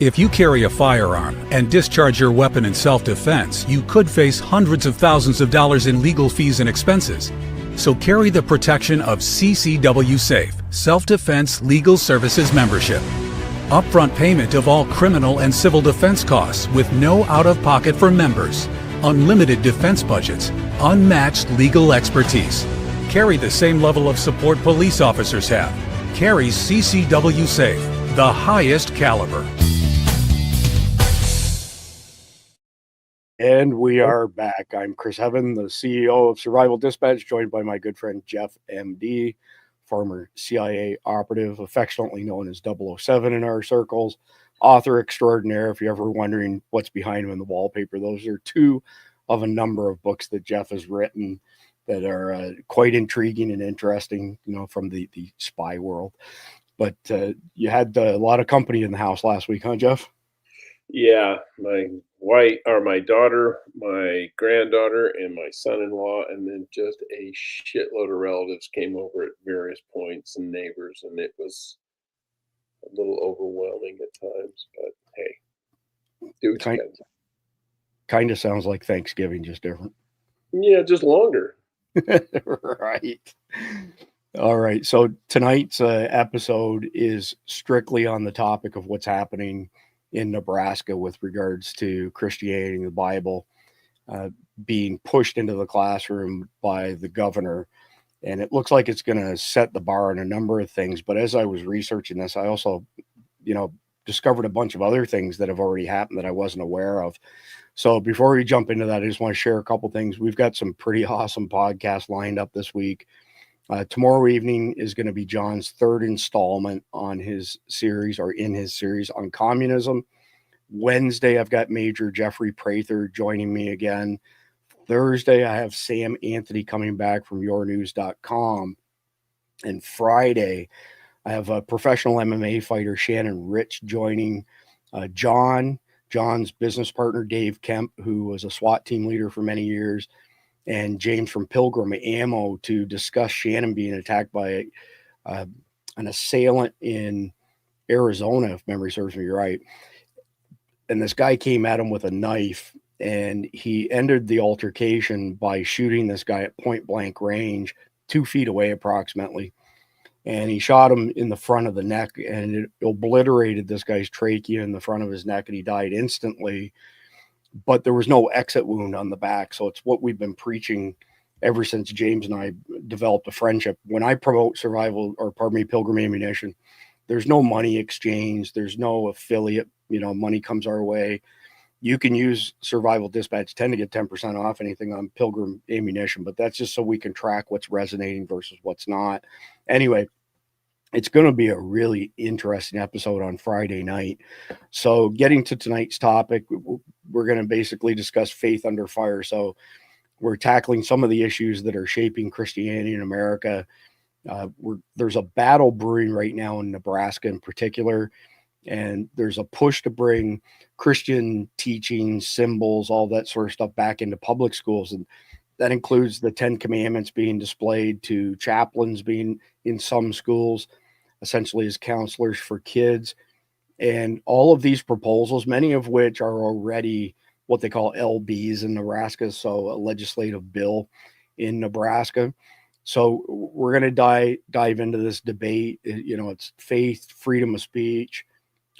If you carry a firearm and discharge your weapon in self-defense, you could face hundreds of thousands of dollars in legal fees and expenses. So carry the protection of CCW Safe, Self-Defense Legal Services membership. Upfront payment of all criminal and civil defense costs with no out-of-pocket for members. Unlimited defense budgets, unmatched legal expertise. Carry the same level of support police officers have. Carry CCW Safe, the highest caliber. And we are back. I'm Chris Heaven, the CEO of Survival Dispatch, joined by my good friend Jeff, MD, former CIA operative, affectionately known as 007 in our circles, author extraordinaire. If you're ever wondering what's behind him in the wallpaper, those are two of a number of books that Jeff has written that are quite intriguing and interesting, from the spy world. But you had a lot of company in the house last week, huh, Jeff? Yeah, my daughter, my granddaughter, and my son-in-law, and then just a shitload of relatives came over at various points and neighbors, and it was a little overwhelming at times. But hey, kind of sounds like Thanksgiving, just different. Yeah, just longer. Right. All right. So tonight's episode is strictly on the topic of what's happening in Nebraska with regards to Christianity and the Bible being pushed into the classroom by the governor. And it looks like it's going to set the bar on a number of things. But as I was researching this, I also, discovered a bunch of other things that have already happened that I wasn't aware of. So before we jump into that, I just want to share a couple things. We've got some pretty awesome podcasts lined up this week. Tomorrow evening is going to be John's third installment on his series on communism. Wednesday, I've got Major Jeffrey Prather joining me again. Thursday, I have Sam Anthony coming back from yournews.com. And Friday, I have a professional MMA fighter, Shannon Rich, joining John's business partner, Dave Kemp, who was a SWAT team leader for many years, and James from Pilgrim Ammo to discuss Shannon being attacked by an assailant in Arizona, if memory serves me right. And this guy came at him with a knife, and he ended the altercation by shooting this guy at point blank range, 2 feet away approximately. And he shot him in the front of the neck, and it obliterated this guy's trachea in the front of his neck, and he died instantly. But there was no exit wound on the back. So it's what we've been preaching ever since James and I developed a friendship. When I promote Pilgrim Ammunition, there's no money exchange. There's no affiliate, money comes our way. You can use Survival Dispatch 10 to get 10% off anything on Pilgrim Ammunition, but that's just so we can track what's resonating versus what's not. Anyway, it's going to be a really interesting episode on Friday night. So getting to tonight's topic, we're going to basically discuss faith under fire. So we're tackling some of the issues that are shaping Christianity in America. There's a battle brewing right now in Nebraska in particular, and there's a push to bring Christian teachings, symbols, all that sort of stuff back into public schools. And that includes the 10 Commandments being displayed, to chaplains being in some schools, essentially as counselors for kids. And all of these proposals, many of which are already what they call LBs in Nebraska, so a legislative bill in Nebraska. So we're going to dive into this debate. It's faith, freedom of speech,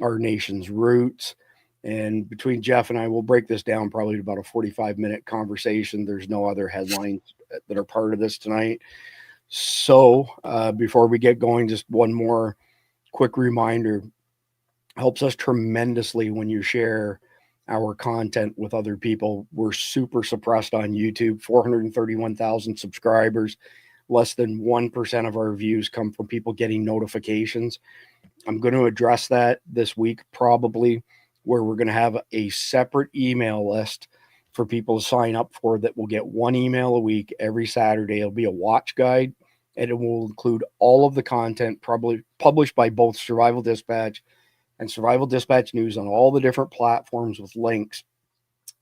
our nation's roots. And between Jeff and I, we'll break this down probably to about a 45-minute conversation. There's no other headlines that are part of this tonight. So before we get going, just one more quick reminder. Helps us tremendously when you share our content with other people. We're super suppressed on YouTube, 431,000 subscribers. Less than 1% of our views come from people getting notifications. I'm going to address that this week, probably, where we're going to have a separate email list for people to sign up for that will get one email a week every Saturday. It'll be a watch guide, and it will include all of the content probably published by both Survival Dispatch and Survival Dispatch News on all the different platforms with links.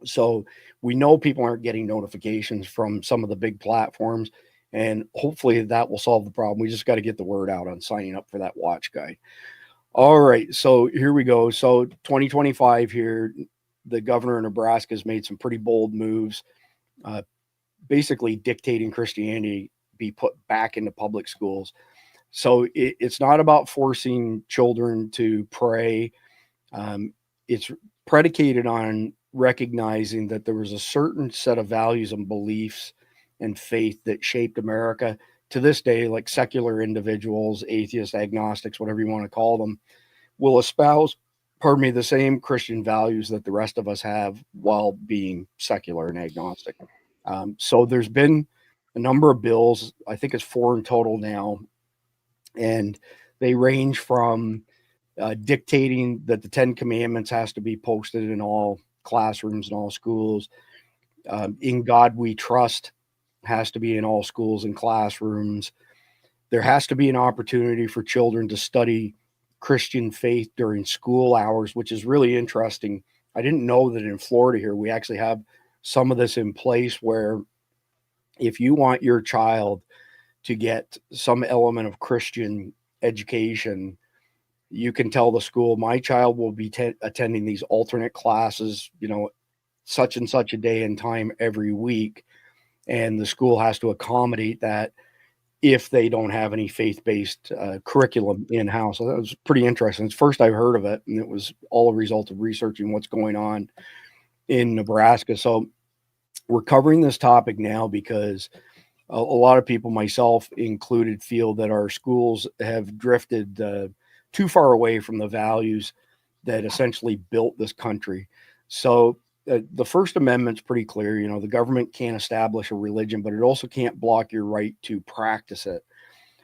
So we know people aren't getting notifications from some of the big platforms, and hopefully that will solve the problem. We just got to get the word out on signing up for that watch guide. All right, so here we go. So 2025 here, the governor of Nebraska has made some pretty bold moves, uh, basically dictating Christianity be put back into public schools. So it's not about forcing children to pray. It's predicated on recognizing that there was a certain set of values and beliefs and faith that shaped America to this day, like secular individuals, atheists, agnostics, whatever you want to call them, will espouse, pardon me, the same Christian values that the rest of us have while being secular and agnostic. So there's been a number of bills, I think it's 4 in total now, and they range from dictating that the 10 Commandments has to be posted in all classrooms and all schools. In God We Trust has to be in all schools and classrooms. There has to be an opportunity for children to study Christian faith during school hours, which is really interesting. I didn't know that in Florida here, we actually have some of this in place where if you want your child to get some element of Christian education, you can tell the school, my child will be attending these alternate classes, such and such a day and time every week. And the school has to accommodate that if they don't have any faith-based curriculum in-house. So that was pretty interesting. It's first I've heard of it, and it was all a result of researching what's going on in Nebraska. So we're covering this topic now because a lot of people, myself included, feel that our schools have drifted too far away from the values that essentially built this country. So the First Amendment's pretty clear. The government can't establish a religion, but it also can't block your right to practice it.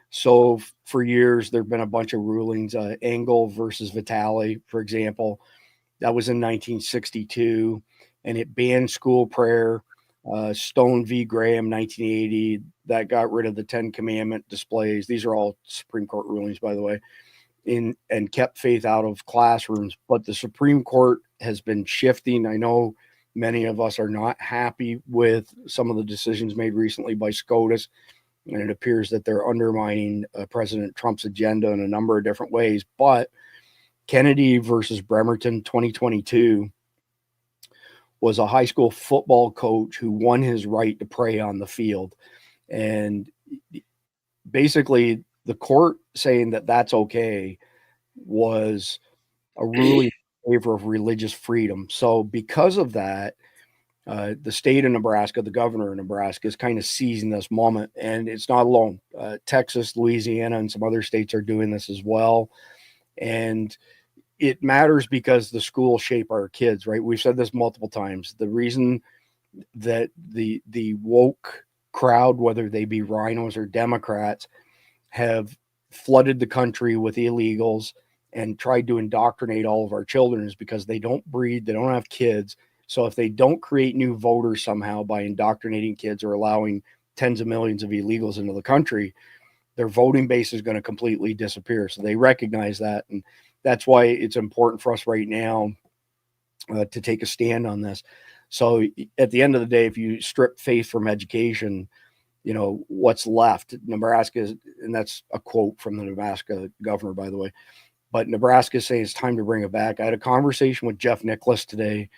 So for years, there have been a bunch of rulings, Engel versus Vitale, for example. That was in 1962, and it banned school prayer. Stone v. Graham, 1980, that got rid of the 10 Commandment displays. These are all Supreme Court rulings, by the way, and kept faith out of classrooms. But the Supreme Court has been shifting. I know many of us are not happy with some of the decisions made recently by SCOTUS, and it appears that they're undermining President Trump's agenda in a number of different ways. But Kennedy versus Bremerton, 2022, was a high school football coach who won his right to pray on the field. And basically, the court saying that that's okay was a ruling in favor of religious freedom. So because of that, the state of Nebraska, the governor of Nebraska, is kind of seizing this moment. And it's not alone. Texas, Louisiana, and some other states are doing this as well. And it matters because the schools shape our kids, right? We've said this multiple times. The reason that the woke crowd, whether they be rhinos or Democrats, have flooded the country with illegals and tried to indoctrinate all of our children is because they don't breed, they don't have kids. So if they don't create new voters somehow by indoctrinating kids or allowing tens of millions of illegals into the country, their voting base is going to completely disappear. So they recognize that. And that's why it's important for us right now to take a stand on this. So at the end of the day, if you strip faith from education, what's left? Nebraska is, and that's a quote from the Nebraska governor, by the way, but Nebraska is saying it's time to bring it back. I had a conversation with Jeff Nicholas today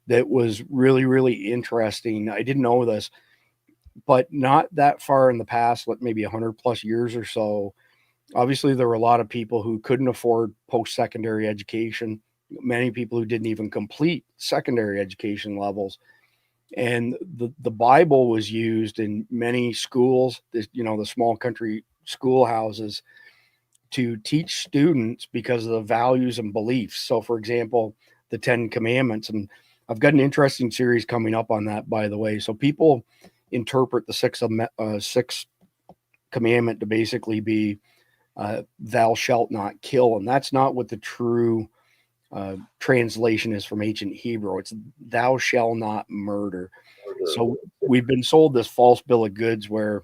that was really, really interesting. I didn't know this, but not that far in the past, maybe 100 plus years or so, obviously there were a lot of people who couldn't afford post-secondary education, many people who didn't even complete secondary education levels. And the Bible was used in many schools, the small country schoolhouses, to teach students because of the values and beliefs. So, for example, the 10 Commandments, and I've got an interesting series coming up on that, by the way. So people interpret the sixth commandment to basically be thou shalt not kill, and that's not what the true translation is from ancient Hebrew. It's thou shalt not murder. So we've been sold this false bill of goods where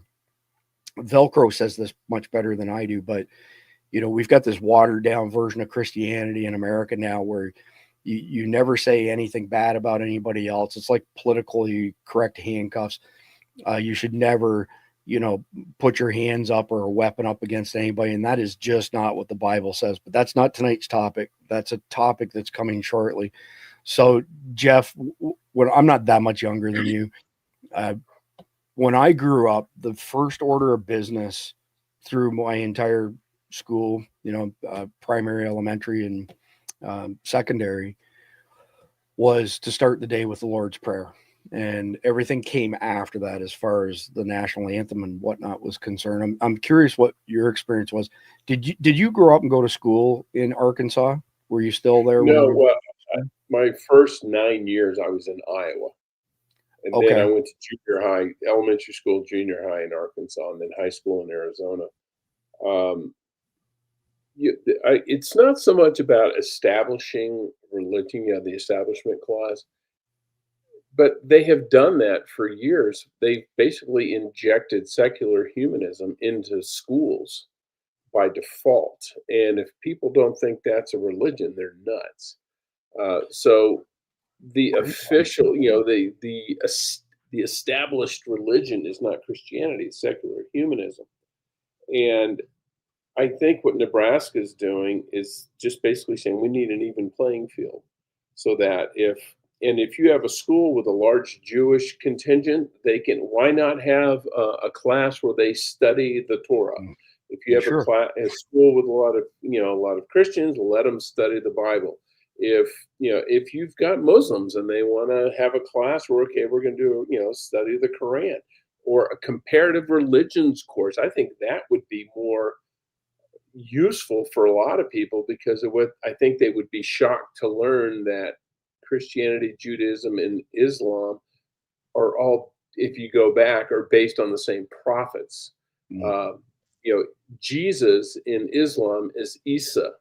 Velcro says this much better than I do, but we've got this watered down version of Christianity in America now where you never say anything bad about anybody else. It's like politically correct handcuffs. You should never put your hands up or a weapon up against anybody. And that is just not what the Bible says. But that's not tonight's topic. That's a topic that's coming shortly. So, Jeff, when I'm not that much younger than you, when I grew up, the first order of business through my entire school, primary, elementary, and secondary, was to start the day with the Lord's Prayer. And everything came after that as far as the national anthem and whatnot was concerned. I'm curious what your experience was. Did you grow up and go to school in Arkansas? Were you still there? No, well, my first 9 years I was in Iowa. And then I went to junior high, elementary school, junior high in Arkansas, and then high school in Arizona. It's not so much about establishing religion, the Establishment Clause, but they have done that for years. They basically injected secular humanism into schools by default. And if people don't think that's a religion, they're nuts. So the official, the established religion is not Christianity, it's secular humanism. And I think what Nebraska is doing is just basically saying we need an even playing field, so that if you have a school with a large Jewish contingent, why not have a class where they study the Torah? If you have a school with a lot of Christians, let them study the Bible. If you've got Muslims and they want to have a class where, we're going to do, study the Quran, or a comparative religions course, I think that would be more useful for a lot of people, because I think they would be shocked to learn that Christianity, Judaism, and Islam are all, if you go back, are based on the same prophets. Jesus in Islam is Isa,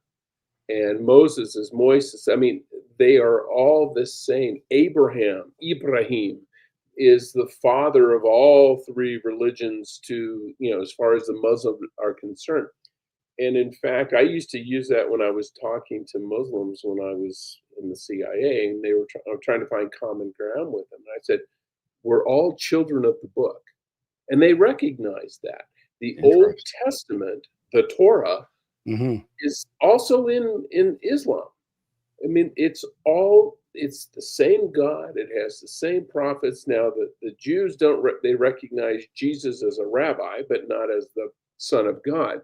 and Moses is Moises. I mean, they are all the same. Ibrahim is the father of all three religions as far as the Muslims are concerned. And in fact, I used to use that when I was talking to Muslims when I was in the CIA, and they were trying to find common ground with them. And I said, we're all children of the book. And they recognize that. The Old Testament, the Torah, is also in Islam. I mean, it's the same God. It has the same prophets. Now, the Jews they recognize Jesus as a rabbi, but not as the Son of God.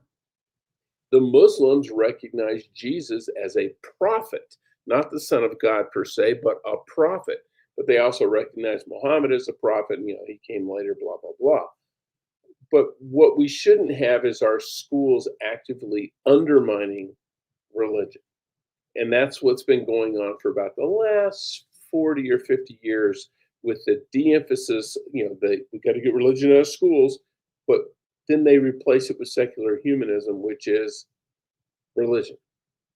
The Muslims recognize Jesus as a prophet, not the Son of God per se, but a prophet. But they also recognize Muhammad as a prophet. He came later, blah, blah, blah. But what we shouldn't have is our schools actively undermining religion. And that's what's been going on for about the last 40 or 50 years, with the de-emphasis, we got to get religion out of schools, but then they replace it with secular humanism, which is religion.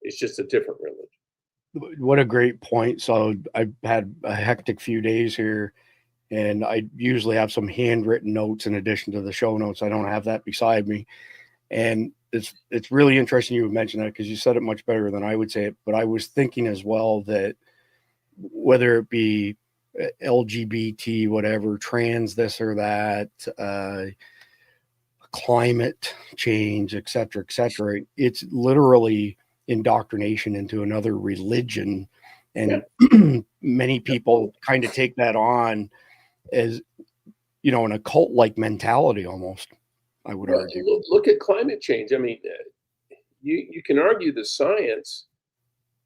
It's just a different religion. What a great point. So I've had a hectic few days here, and I usually have some handwritten notes in addition to the show notes. I don't have that beside me. And it's really interesting you would mention that, because you said it much better than I would say it. But I was thinking as well that whether it be LGBT, whatever, trans, this or that, climate change, et cetera, it's literally indoctrination into another religion. And many people kind of take that on as, an occult-like mentality almost, I would argue. Look at climate change. I mean, you can argue the science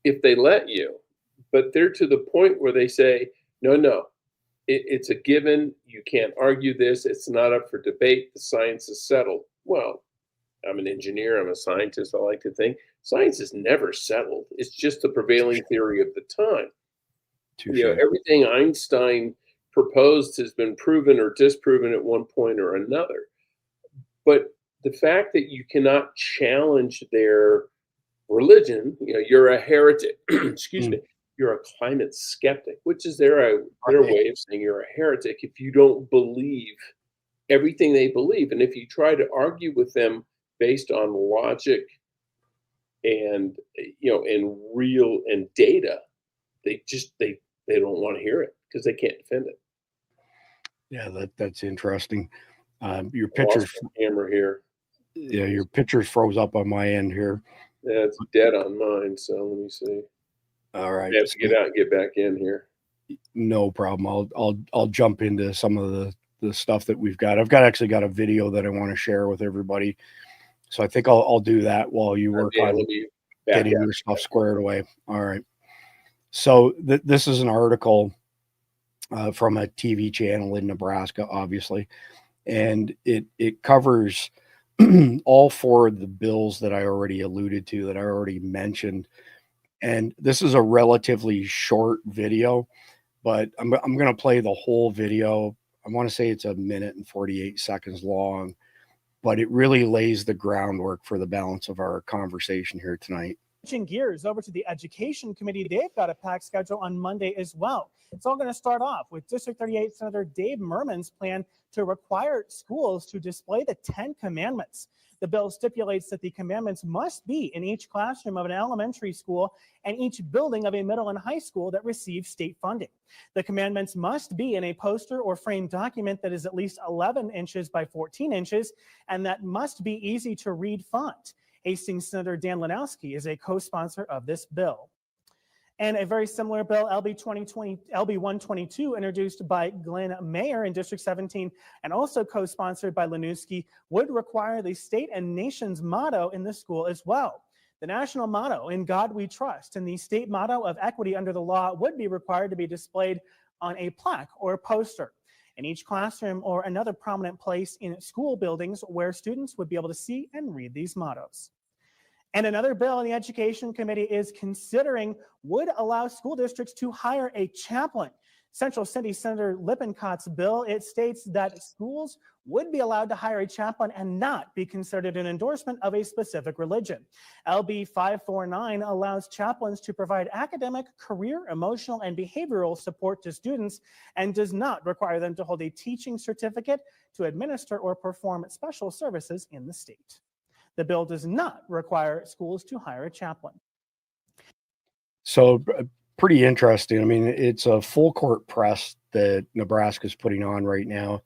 if they let you, but they're to the point where they say, no, it's a given. You can't argue this. It's not up for debate. The science is settled. Well, I'm an engineer. I'm a scientist. I like to think science is never settled. It's just the prevailing theory of the time. Everything Einstein proposed has been proven or disproven at one point or another. But the fact that you cannot challenge their religion, you're a heretic. Excuse me. You're a climate skeptic, which is their way of saying you're a heretic if you don't believe everything they believe. And if you try to argue with them based on logic and and real and data, they don't want to hear it because they can't defend it. Yeah, that's interesting. Your I pictures, lost my camera here. yeah, your pictures froze up on my end here. Yeah, it's dead on mine. So let me see. All right, I have to get out and get back in here. no problem. I'll jump into some of the stuff that we've got. I've actually got a video that I want to share with everybody. So I think I'll do that while you work on getting your stuff squared away. All right. So this is an article from a TV channel in Nebraska, obviously, and it covers all four of the bills that I already alluded to, that I already mentioned. And this is a relatively short video, but I'm going to play the whole video. I want to say it's 1 minute and 48 seconds long, but it really lays the groundwork for the balance of our conversation here tonight. Switching gears over to the Education Committee, they've got a packed schedule on Monday as well. It's all going to start off with District 38 Senator Dave Merman's plan to require schools to display the 10 Commandments. The bill stipulates that the commandments must be in each classroom of an elementary school and each building of a middle and high school that receives state funding. The commandments must be in a poster or framed document that is at least 11 inches by 14 inches, and that must be easy to read font. Hastings Senator Dan Lanowski is a co-sponsor of this bill. And a very similar bill, LB 122, introduced by Glenn Mayer in District 17 and also co-sponsored by Lanowski, would require the state and nation's motto in the school as well. The national motto, "In God We Trust," and the state motto of "Equity Under the Law" would be required to be displayed on a plaque or poster in each classroom or another prominent place in school buildings where students would be able to see and read these mottos. And another bill in the Education Committee is considering would allow school districts to hire a chaplain. Central City Senator Lippincott's bill, it states that schools would be allowed to hire a chaplain and not be considered an endorsement of a specific religion. LB 549 allows chaplains to provide academic, career, emotional, and behavioral support to students and does not require them to hold a teaching certificate to administer or perform special services in the state. The bill does not require schools to hire a chaplain. So pretty interesting. I mean, it's a full court press that Nebraska is putting on right now.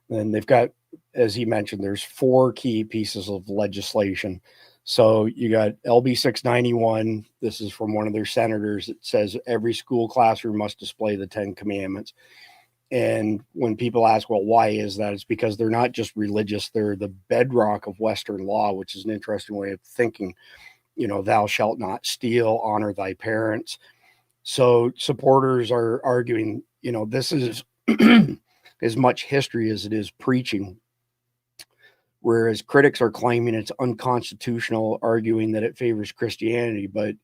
And they've got, as he mentioned, there's 4 key pieces of legislation. So you got LB 691. This is from one of their senators. It says every school classroom must display the 10 Commandments. And when people ask, well, why is that? It's because they're not just religious. They're the bedrock of Western law, which is an interesting way of thinking. You know, thou shalt not steal, honor thy parents. So supporters are arguing, you know, this is as much history as it is preaching. Whereas critics are claiming it's unconstitutional, arguing that it favors Christianity. But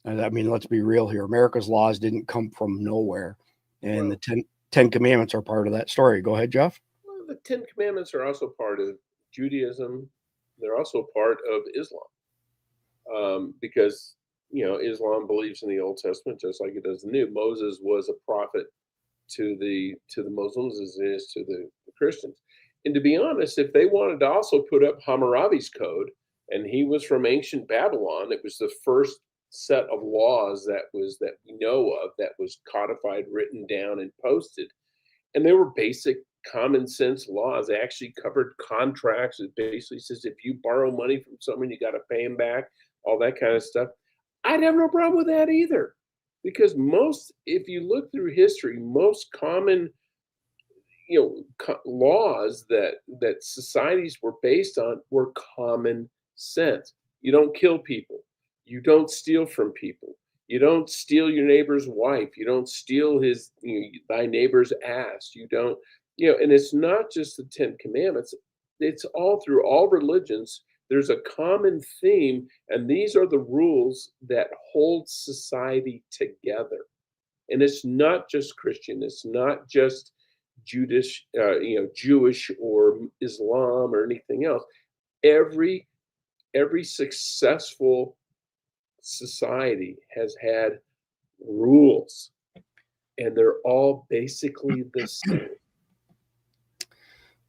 I mean, let's be real here. America's laws didn't come from nowhere. And the 10 Commandments are part of that story. Go ahead, Jeff. Well, the 10 Commandments are also part of Judaism. They're also part of Islam, because, you know, Islam believes in the Old Testament just like it does the New. Moses was a prophet to the Muslims as it is to the Christians. And to be honest, if they wanted to also put up Hammurabi's code, and he was from ancient Babylon, it was the first set of laws that we know of that was codified, written down, and posted. And they were basic common sense laws. They actually covered contracts. It basically says if you borrow money from someone, you got to pay them back, all that kind of stuff. I'd have no problem with that either, because if you look through history, most common, you know, laws that societies were based on were common sense. You don't kill people. You don't steal from people. You don't steal your neighbor's wife. You don't steal thy neighbor's ass. You don't, you know, and it's not just the 10 Commandments. It's all through all religions. There's a common theme, and these are the rules that hold society together. And it's not just Christian. It's not just Jewish or Islam or anything else. Every successful society has had rules, and they're all basically the same.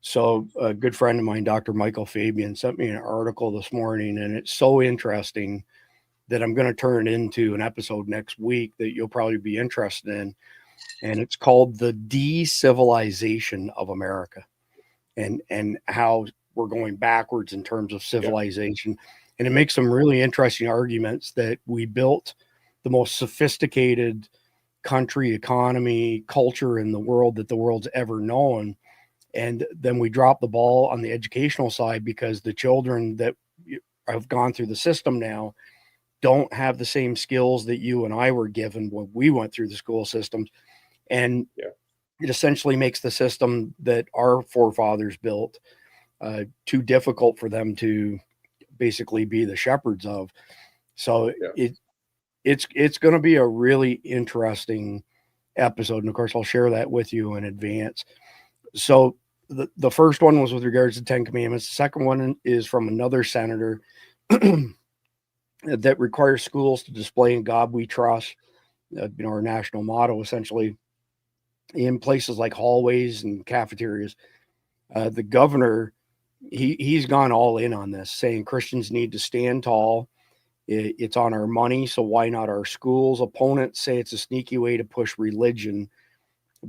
So a good friend of mine, Dr. Michael Fabian, sent me an article this morning, and it's so interesting that I'm going to turn it into an episode next week that you'll probably be interested in. And it's called The De-Civilization of America. and how we're going backwards in terms of civilization. And it makes some really interesting arguments that we built the most sophisticated country, economy, culture in the world that the world's ever known. And then we drop the ball on the educational side because the children that have gone through the system now don't have the same skills that you and I were given when we went through the school systems. And it essentially makes the system that our forefathers built too difficult for them to basically be the shepherds of. So it's going to be a really interesting episode. And of course, I'll share that with you in advance. So the first one was with regards to 10 Commandments. The second one is from another senator that requires schools to display "In God We Trust," our national motto, essentially, in places like hallways and cafeterias. The governor, he's gone all in on this, saying Christians need to stand tall. It's on our money, so why not our schools? Opponents say it's a sneaky way to push religion,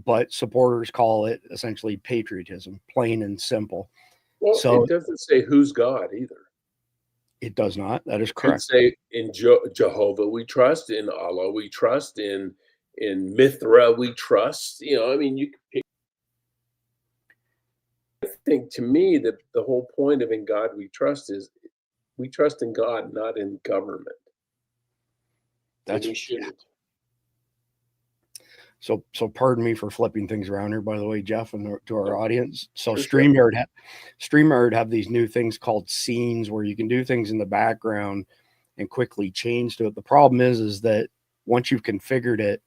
but supporters call it essentially patriotism, plain and simple. Well, So it doesn't say who's God either. It does not. That is It correct. say in Jehovah we trust, in Allah we trust, in Mithra we trust. I mean, you can pick. I think, to me, that the whole point of "In God We Trust" is we trust in God, not in government. That's we shouldn't. So pardon me for flipping things around here, by the way, Jeff, and to our audience. So Sure. StreamYard have these new things called scenes where you can do things in the background and quickly change to it. The problem is that once you've configured it,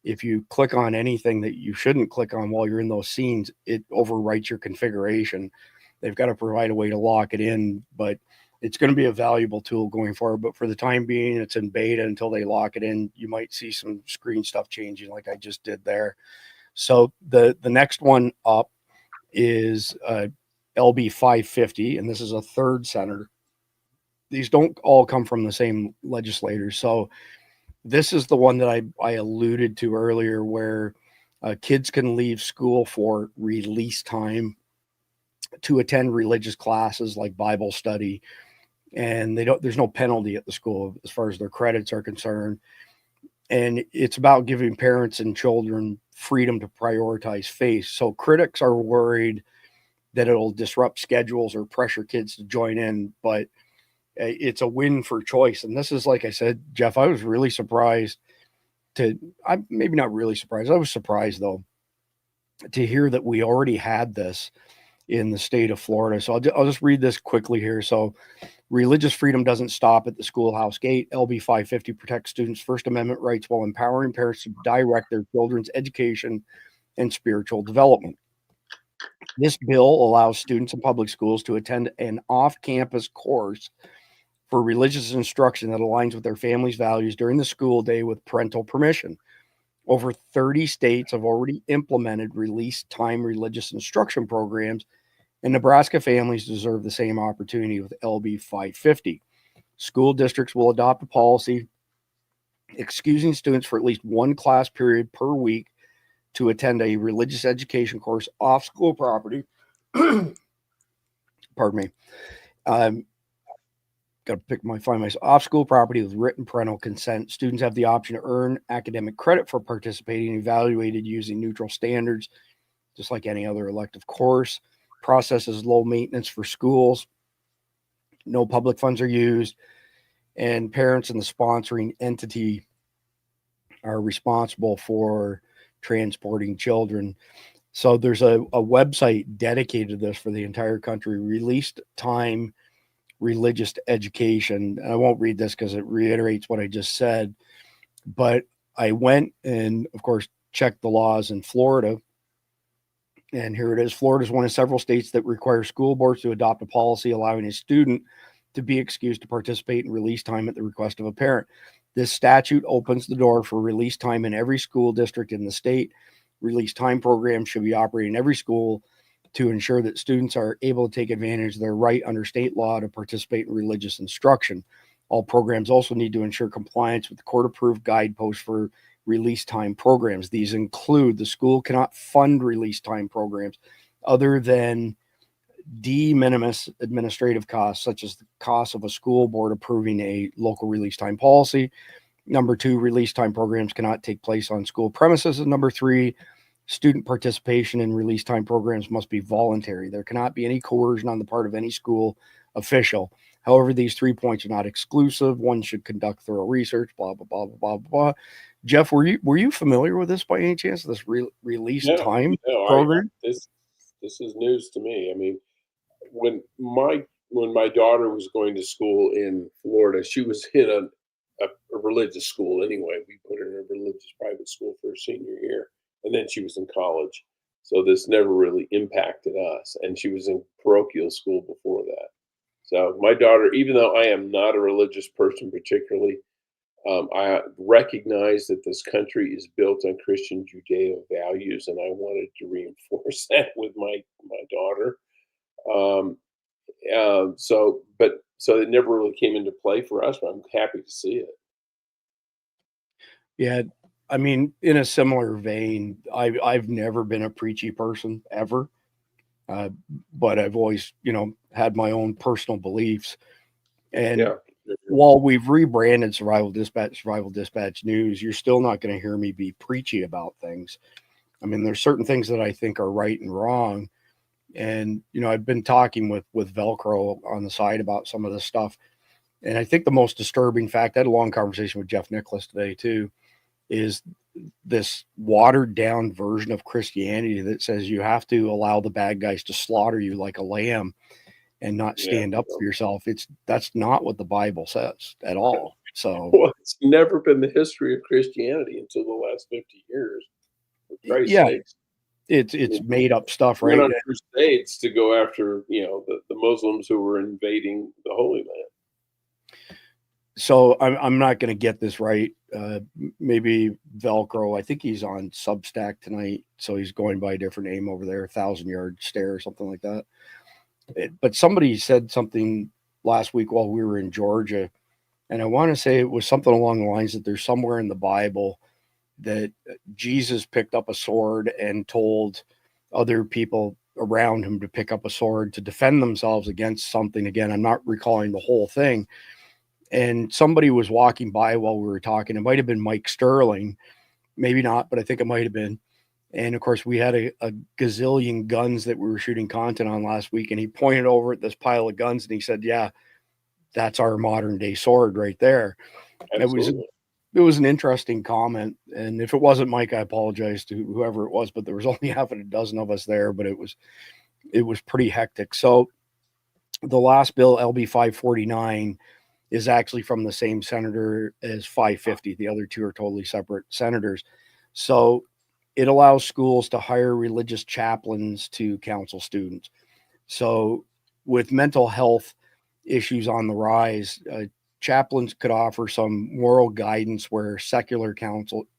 if you click on anything that you shouldn't click on while you're in those scenes, it overwrites your configuration. They've got to provide a way to lock it in, but it's going to be a valuable tool going forward. But for the time being, it's in beta until they lock it in. You might see some screen stuff changing like I just did there. So the next one up is LB 550, and this is a third senator. These don't all come from the same legislators. So this is the one that I alluded to earlier, where kids can leave school for release time to attend religious classes like Bible study, and there's no penalty at the school as far as their credits are concerned. And it's about giving parents and children freedom to prioritize faith. So critics are worried that it'll disrupt schedules or pressure kids to join in, but it's a win for choice. And this is, like I said, Jeff, I was really surprised maybe not really surprised. I was surprised, though, to hear that we already had this in the state of Florida. So I'll just read this quickly here. So religious freedom doesn't stop at the schoolhouse gate. LB 550 protects students' First Amendment rights while empowering parents to direct their children's education and spiritual development. This bill allows students in public schools to attend an off-campus course for religious instruction that aligns with their family's values during the school day with parental permission. Over 30 states have already implemented release time religious instruction programs, and Nebraska families deserve the same opportunity with LB 550. School districts will adopt a policy excusing students for at least one class period per week to attend a religious education course off school property. Pardon me. Got to find my off school property with written parental consent. Students have the option to earn academic credit for participating, evaluated using neutral standards, just like any other elective course. Process is low maintenance for schools. No public funds are used, and parents and the sponsoring entity are responsible for transporting children. So there's a website dedicated to this for the entire country, Released Time Religious Education. And I won't read this because it reiterates what I just said, but I went and, of course, checked the laws in Florida. And here it is. Florida is one of several states that require school boards to adopt a policy allowing a student to be excused to participate in release time at the request of a parent. This statute opens the door for release time in every school district in the state. Release time programs should be operating in every school to ensure that students are able to take advantage of their right under state law to participate in religious instruction. All programs also need to ensure compliance with court-approved guideposts for release time programs. These include the school cannot fund release time programs other than de minimis administrative costs, such as the cost of a school board approving a local release time policy. Number 2, release time programs cannot take place on school premises. And number 3, student participation in release time programs must be voluntary. There cannot be any coercion on the part of any school official. However, these 3 points are not exclusive. One should conduct thorough research, blah, blah, blah, blah, blah, blah. Jeff, were you familiar with this by any chance, this release time program? This is news to me. I mean, when my daughter was going to school in Florida, she was in a religious school anyway. We put her in a religious private school for her senior year, and then she was in college. So this never really impacted us, and she was in parochial school before that. So my daughter, even though I am not a religious person particularly, I recognize that this country is built on Christian Judeo values, and I wanted to reinforce that with my daughter. So it never really came into play for us, but I'm happy to see it. Yeah, I mean, in a similar vein, I've never been a preachy person ever, but I've always, had my own personal beliefs. And while we've rebranded Survival Dispatch News, you're still not going to hear me be preachy about things. I mean, there's certain things that I think are right and wrong. And, I've been talking with Velcro on the side about some of this stuff. And I think the most disturbing fact, I had a long conversation with Jeff Nicholas today too, is this watered down version of Christianity that says you have to allow the bad guys to slaughter you like a lamb and not stand up for yourself. That's not what the Bible says at all. So it's never been the history of Christianity until the last 50 years. For Christ's sakes. It's made up stuff, right? Went on crusades to go after, the Muslims who were invading the Holy Land. So I'm not going to get this right. Maybe Velcro, I think he's on Substack tonight. So he's going by a different name over there, 1,000-Yard Stare or something like that. But somebody said something last week while we were in Georgia. And I want to say it was something along the lines that there's somewhere in the Bible that Jesus picked up a sword and told other people around him to pick up a sword to defend themselves against something. Again, I'm not recalling the whole thing. And somebody was walking by while we were talking. It might have been Mike Sterling, maybe not, but I think it might have been. And of course, we had a gazillion guns that we were shooting content on last week. And he pointed over at this pile of guns and he said, "Yeah, that's our modern day sword right there." It was an interesting comment. And if it wasn't Mike, I apologize to whoever it was, but there was only half a dozen of us there, but it was pretty hectic. So the last bill, LB 549, is actually from the same senator as 550. The other two are totally separate senators. So it allows schools to hire religious chaplains to counsel students. So with mental health issues on the rise, chaplains could offer some moral guidance where secular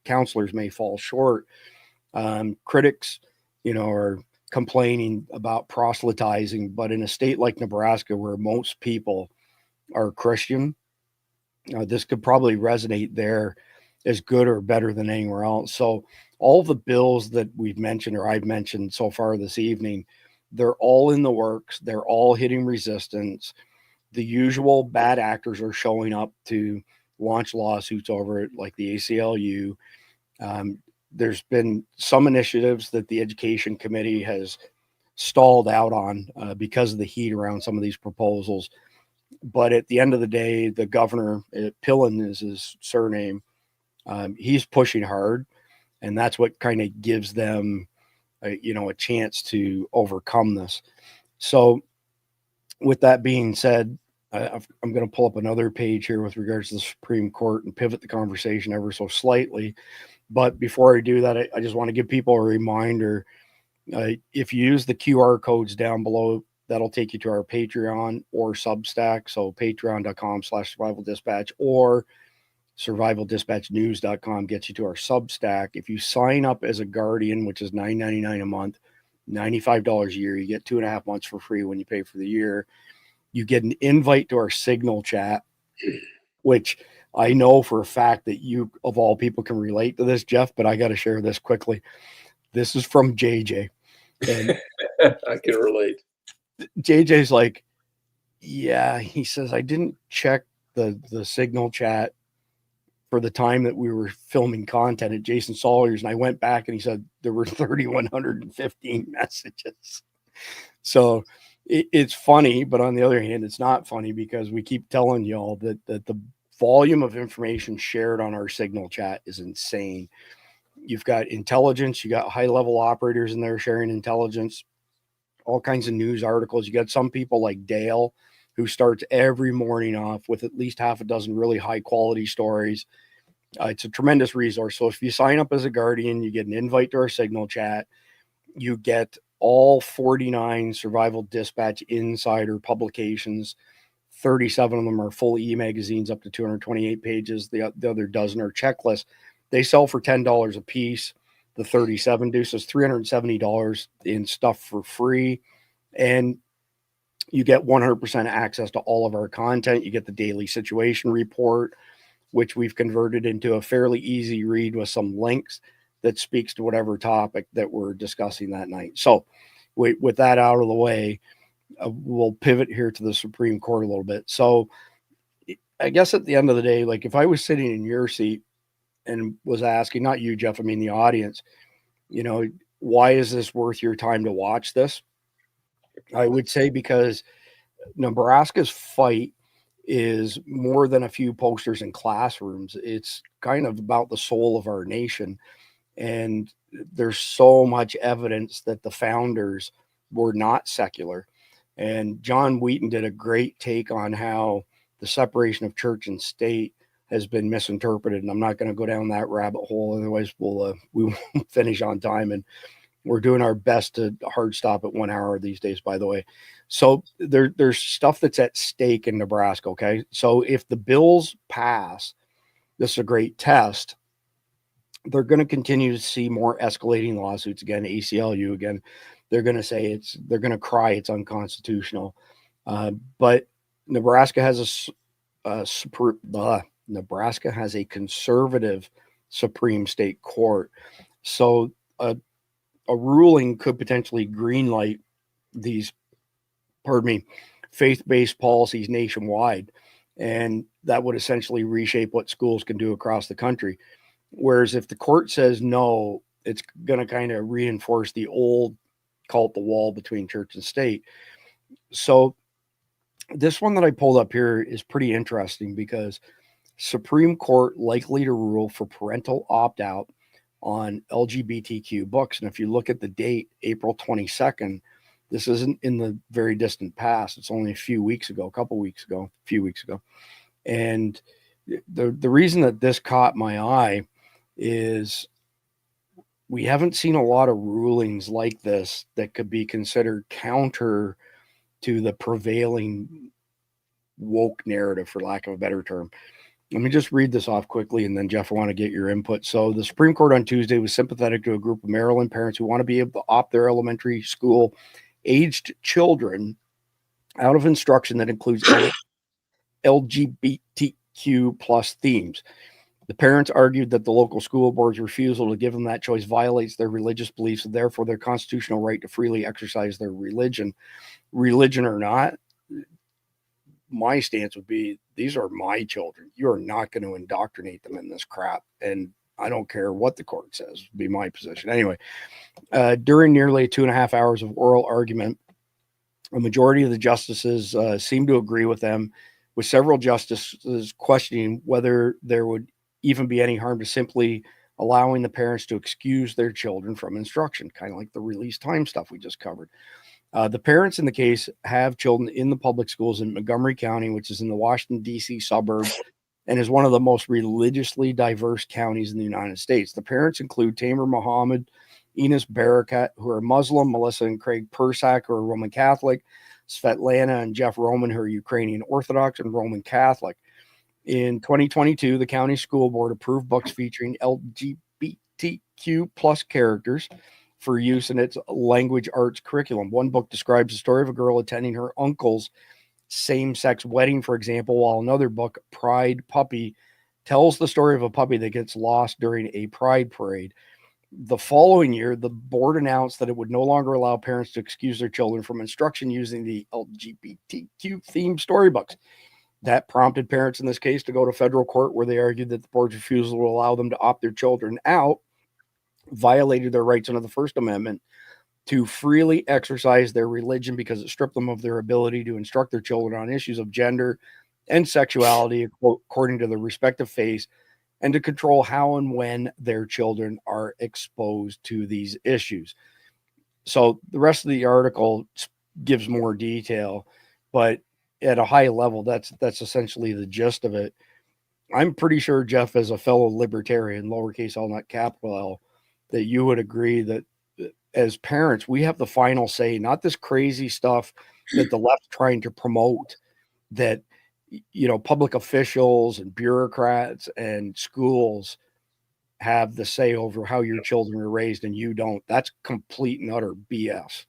counselors may fall short. Critics, are complaining about proselytizing, but in a state like Nebraska, where most people are Christian, this could probably resonate there as good or better than anywhere else. So all the bills that we've mentioned or I've mentioned so far this evening, they're all in the works. They're all hitting resistance. The usual bad actors are showing up to launch lawsuits over it, like the ACLU. There's been some initiatives that the Education Committee has stalled out on because of the heat around some of these proposals. But at the end of the day, the governor, Pillen is his surname, he's pushing hard. And that's what kind of gives them, a chance to overcome this. So with that being said, I'm going to pull up another page here with regards to the Supreme Court and pivot the conversation ever so slightly. But before I do that, I just want to give people a reminder. If you use the QR codes down below, that'll take you to our Patreon or Substack. So patreon.com/survival dispatch or survivaldispatchnews.com gets you to our Substack. If you sign up as a Guardian, which is $9.99 a month, $95 a year, you get 2.5 months for free when you pay for the year. You get an invite to our Signal chat, which I know for a fact that you, of all people, can relate to this, Jeff, but I got to share this quickly. This is from JJ. And I can relate. JJ's like, yeah, he says, I didn't check the signal chat for the time that we were filming content at Jason Sawyer's. And I went back and he said there were 3,115 messages. So it's funny, but on the other hand, it's not funny because we keep telling y'all that the volume of information shared on our signal chat is insane. You've got intelligence, you got high level operators in there sharing intelligence, all kinds of news articles. You got some people like Dale, who starts every morning off with at least half a dozen really high quality stories. It's a tremendous resource. So if you sign up as a Guardian, you get an invite to our signal chat. You get all 49 Survival Dispatch Insider publications. 37 of them are full e-magazines up to 228 pages. The other dozen are checklists. They sell for $10 a piece. The 37 deuces, $370 in stuff for free. And you get 100% access to all of our content. You get the daily situation report, which we've converted into a fairly easy read with some links that speaks to whatever topic that we're discussing that night. So with that out of the way, we'll pivot here to the Supreme Court a little bit. So I guess at the end of the day, like if I was sitting in your seat and was asking, not you, Jeff, I mean the audience, you know, why is this worth your time to watch this? I would say because Nebraska's fight is more than a few posters in classrooms. It's kind of about the soul of our nation. And there's so much evidence that the founders were not secular. And John Wheaton did a great take on how the separation of church and state has been misinterpreted. And I'm not going to go down that rabbit hole. Otherwise, we won't finish on time. And we're doing our best to hard stop at 1 hour these days, by the way. So there's stuff that's at stake in Nebraska. Okay. So if the bills pass, this is a great test. They're going to continue to see more escalating lawsuits again, ACLU again. They're going to say they're going to cry it's unconstitutional. But Nebraska has Nebraska has a conservative Supreme State Court. So a ruling could potentially greenlight these, faith-based policies nationwide. And that would essentially reshape what schools can do across the country. Whereas if the court says no, it's going to kind of reinforce the old, call it the wall between church and state. So this one that I pulled up here is pretty interesting because Supreme Court likely to rule for parental opt-out on LGBTQ books. And if you look at the date, April 22nd, this isn't in the very distant past. It's only a few weeks ago. And the reason that this caught my eye is we haven't seen a lot of rulings like this that could be considered counter to the prevailing woke narrative, for lack of a better term. Let me just read this off quickly, and then, Jeff, I want to get your input. So the Supreme Court on Tuesday was sympathetic to a group of Maryland parents who want to be able to opt their elementary school aged children out of instruction that includes LGBTQ plus themes. The parents argued that the local school board's refusal to give them that choice violates their religious beliefs and therefore their constitutional right to freely exercise their religion. Religion or not, my stance would be, these are my children. You are not going to indoctrinate them in this crap. And I don't care what the court says, would be my position. Anyway, during nearly 2.5 hours of oral argument, a majority of the justices seemed to agree with them, with several justices questioning whether there would even be any harm to simply allowing the parents to excuse their children from instruction, kind of like the release time stuff we just covered. The parents in the case have children in the public schools in Montgomery County, which is in the Washington, D.C. suburb, and is one of the most religiously diverse counties in the United States. The parents include Tamer Muhammad, Enos Barakat, who are Muslim, Melissa and Craig Persak, who are Roman Catholic, Svetlana and Jeff Roman, who are Ukrainian Orthodox and Roman Catholic. In 2022, the county school board approved books featuring LGBTQ plus characters for use in its language arts curriculum. One book describes the story of a girl attending her uncle's same-sex wedding, for example, while another book, Pride Puppy, tells the story of a puppy that gets lost during a pride parade. The following year, the board announced that it would no longer allow parents to excuse their children from instruction using the LGBTQ themed storybooks. That prompted parents in this case to go to federal court, where they argued that the board's refusal to allow them to opt their children out violated their rights under the First Amendment to freely exercise their religion, because it stripped them of their ability to instruct their children on issues of gender and sexuality according to their respective faiths, and to control how and when their children are exposed to these issues. So the rest of the article gives more detail, but at a high level, that's essentially the gist of it. I'm pretty sure, Jeff, as a fellow libertarian, lowercase L, not capital L, that you would agree that as parents, we have the final say, not this crazy stuff that the left's trying to promote, that, you know, public officials and bureaucrats and schools have the say over how your children are raised and you don't. That's complete and utter BS.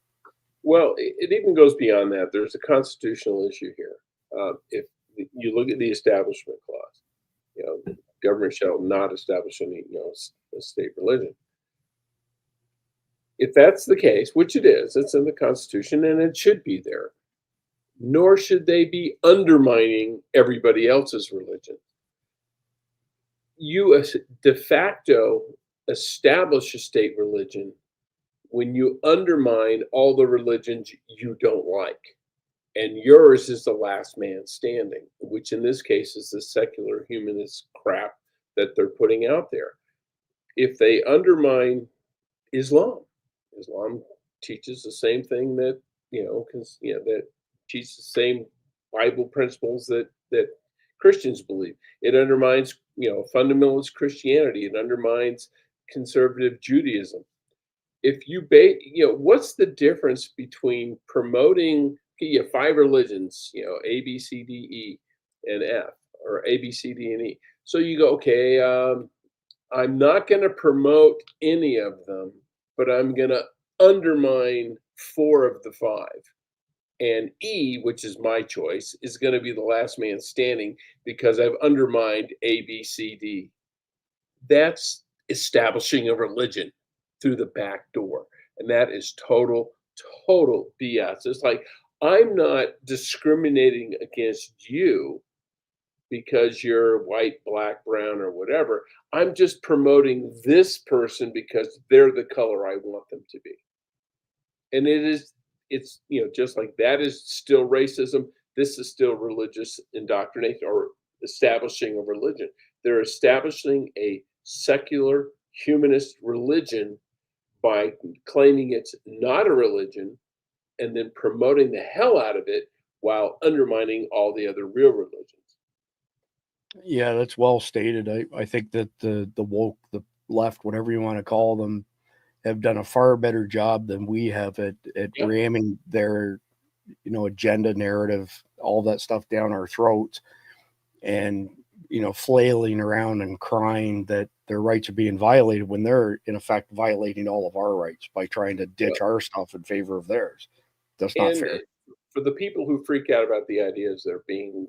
Well, it even goes beyond that. There's a constitutional issue here. If you look at the Establishment Clause, you know, the government shall not establish any, you know, a state religion. If that's the case, which it is, it's in the Constitution and it should be there, nor should they be undermining everybody else's religion. You de facto establish a state religion when you undermine all the religions you don't like. And yours is the last man standing, which in this case is the secular humanist crap that they're putting out there. If they undermine Islam teaches the same thing that, that teaches the same Bible principles that Christians believe. It undermines, fundamentalist Christianity. It undermines conservative Judaism. If you what's the difference between promoting 5 religions, A, B, C, D, E, and F, or A, B, C, D, and E? So you go, okay, I'm not going to promote any of them, but I'm going to undermine 4 of the 5. And E, which is my choice, is going to be the last man standing because I've undermined A, B, C, D. That's establishing a religion through the back door. And that is total BS. It's like, I'm not discriminating against you because you're white, black, brown, or whatever. I'm just promoting this person because they're the color I want them to be. And it's just like that is still racism. This is still religious indoctrination or establishing a religion. They're establishing a secular humanist religion by claiming it's not a religion and then promoting the hell out of it while undermining all the other real religions. Yeah, that's well stated. I think that the woke, the left, whatever you want to call them, have done a far better job than we have at ramming their, agenda, narrative, all that stuff down our throats, and, flailing around and crying that their rights are being violated when they're in effect violating all of our rights by trying to ditch our stuff in favor of theirs. That's not fair. For the people who freak out about the ideas there being,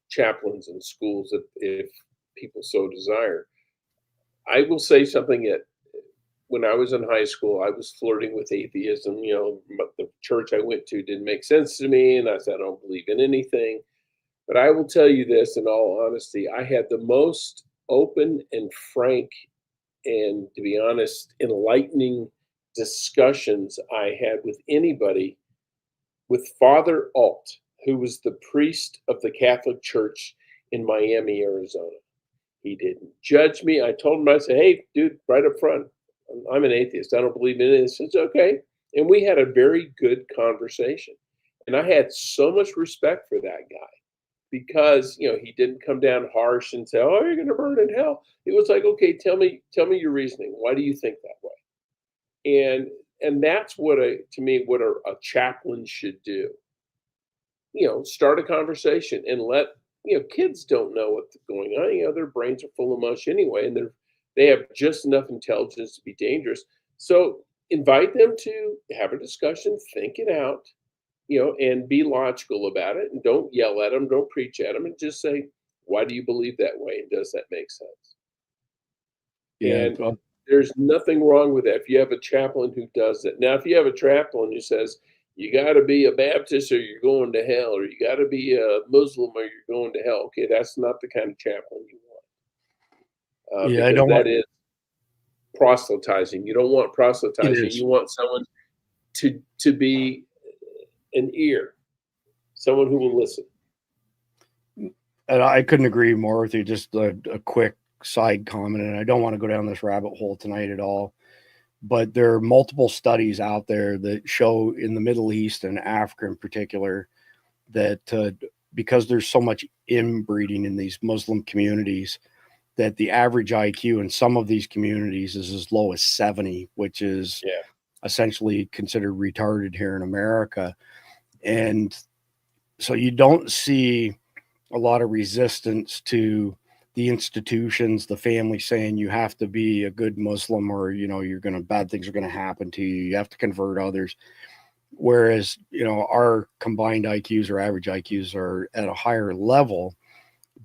chaplains in schools, if people so desire, I will say something that when I was in high school, I was flirting with atheism. The church I went to didn't make sense to me, and I said, I don't believe in anything. But I will tell you this, in all honesty, I had the most open and frank and, to be honest, enlightening discussions I had with anybody with Father Alt, who was the priest of the Catholic Church in Miami, Arizona. He didn't judge me. I told him, I said, hey, dude, right up front, I'm an atheist. I don't believe in it. He says, okay. And we had a very good conversation. And I had so much respect for that guy because, he didn't come down harsh and say, oh, you're going to burn in hell. It was like, okay, tell me your reasoning. Why do you think that way? And that's what a chaplain should do. Start a conversation and let, kids don't know what's going on. Their brains are full of mush anyway, and they have just enough intelligence to be dangerous. So invite them to have a discussion, think it out, and be logical about it. And don't yell at them, don't preach at them, and just say, why do you believe that way? And does that make sense? Yeah. And There's nothing wrong with that if you have a chaplain who does it. Now, if you have a chaplain who says, you got to be a Baptist or you're going to hell, or you got to be a Muslim or you're going to hell, okay, that's not the kind of chaplain you want. Yeah, I Because don't that want is proselytizing. You don't want it proselytizing. is. You want someone to be an ear, someone who will listen. And I couldn't agree more with you. Just a quick side comment, and I don't want to go down this rabbit hole tonight at all. But there are multiple studies out there that show in the Middle East and Africa in particular that because there's so much inbreeding in these Muslim communities, that the average IQ in some of these communities is as low as 70, which is essentially considered retarded here in America. And so you don't see a lot of resistance to the institutions, the family saying you have to be a good Muslim, or, bad things are going to happen to you. You have to convert others. Whereas, our combined IQs or average IQs are at a higher level.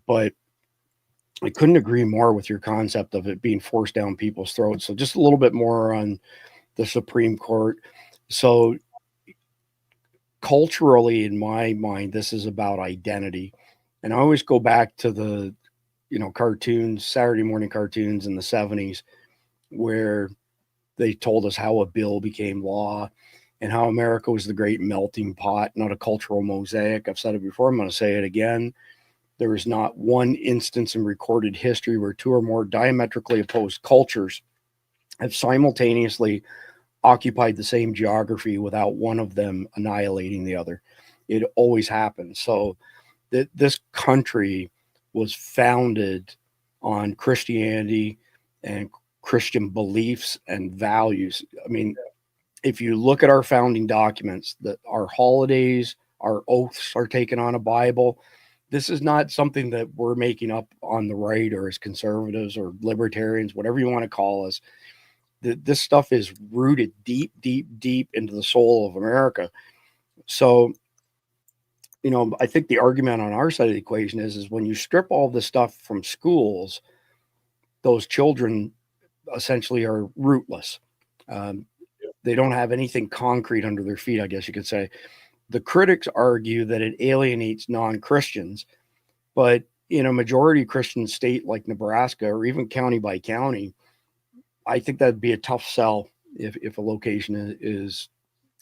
But I couldn't agree more with your concept of it being forced down people's throats. So just a little bit more on the Supreme Court. So culturally, in my mind, this is about identity. And I always go back to the, cartoons, Saturday morning cartoons in the 70s, where they told us how a bill became law and how America was the great melting pot, not a cultural mosaic. I've said it before. I'm going to say it again. There is not one instance in recorded history where two or more diametrically opposed cultures have simultaneously occupied the same geography without one of them annihilating the other. It always happens. So this country was founded on Christianity and Christian beliefs and values. I mean, if you look at our founding documents, that our holidays, our oaths are taken on a Bible. This is not something that we're making up on the right or as conservatives or libertarians, whatever you want to call us. This stuff is rooted deep, deep, deep into the soul of America. So, I think the argument on our side of the equation is when you strip all this stuff from schools, those children essentially are rootless. They don't have anything concrete under their feet, I guess you could say. The critics argue that it alienates non-Christians, but in a majority Christian state like Nebraska, or even county by county, I think that'd be a tough sell if a location is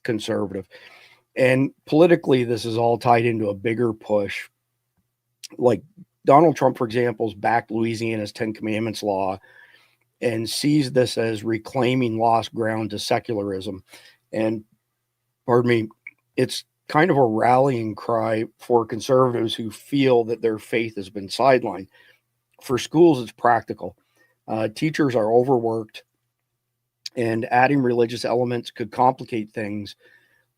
conservative. And politically, this is all tied into a bigger push. Like Donald Trump, for example, has backed Louisiana's 10 Commandments law and sees this as reclaiming lost ground to secularism. And pardon me, it's kind of a rallying cry for conservatives who feel that their faith has been sidelined. For schools, it's practical. Teachers are overworked, and adding religious elements could complicate things,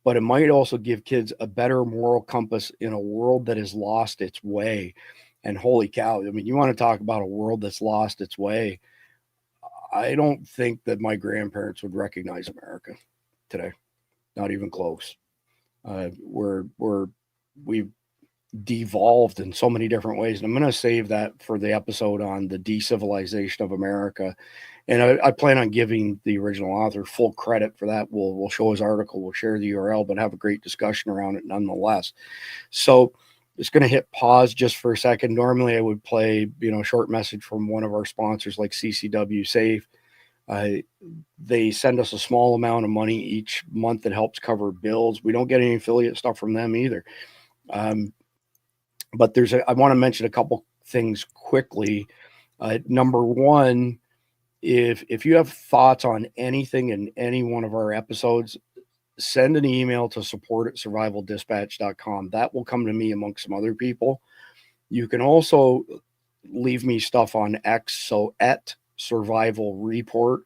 but it might also give kids a better moral compass in a world that has lost its way. And holy cow, I mean, you want to talk about a world that's lost its way. I don't think that my grandparents would recognize America today. Not even close. We've devolved in so many different ways. And I'm going to save that for the episode on the decivilization of America. And I plan on giving the original author full credit for that. We'll show his article, we'll share the URL, but have a great discussion around it nonetheless. So it's going to hit pause just for a second. Normally I would play, a short message from one of our sponsors like CCW Safe. They send us a small amount of money each month that helps cover bills. We don't get any affiliate stuff from them either. But I want to mention a couple things quickly. Number one, if you have thoughts on anything in any one of our episodes, send an email to support@survivaldispatch.com. That will come to me amongst some other people. You can also leave me stuff on X, so @Survival Report.